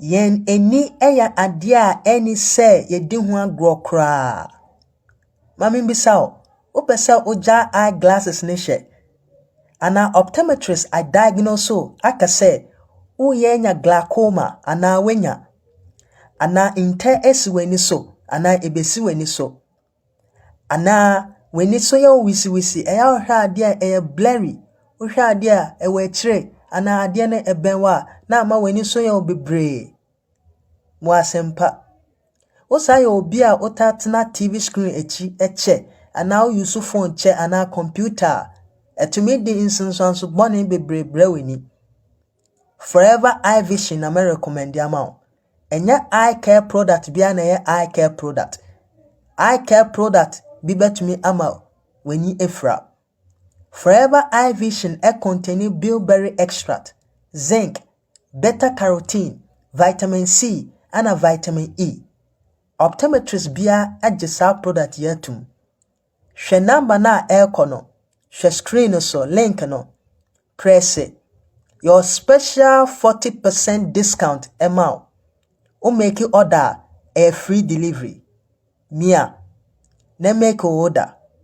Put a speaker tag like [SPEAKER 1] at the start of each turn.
[SPEAKER 1] yen eni eya adia eni se yedi ho agro kra. Mami bisa o, opese oja eyeglasses ne hye. Ana optometrist I diagnose aka se uyenya glaucoma ana wenya. Ana inte esi weni so, ana ebesi weni so. Ana weni so ya wisi eya ohwa ade a blurry, ohwa ade a ewe kire, ana ade na ebenwa na ama weni so ya obebre. Mo asempa. Osa ya obi a otatena TV screen echi eche, ana o use phone che ana computer. Etumi di insensanso bone bebre weni. Forever Eye Vision na me recommend amount. Enya eye care product bia na eye care product. Eye care product bi betumi ama weni efra. Forever Eye Vision contain bilberry extract, zinc, beta carotene, vitamin C, and a vitamin E. Optometrist bia agisa product yetum. She number na kono. She screen so link no. Press it. Your special 40% discount amount. O make you order a free delivery. Mia, ne make order.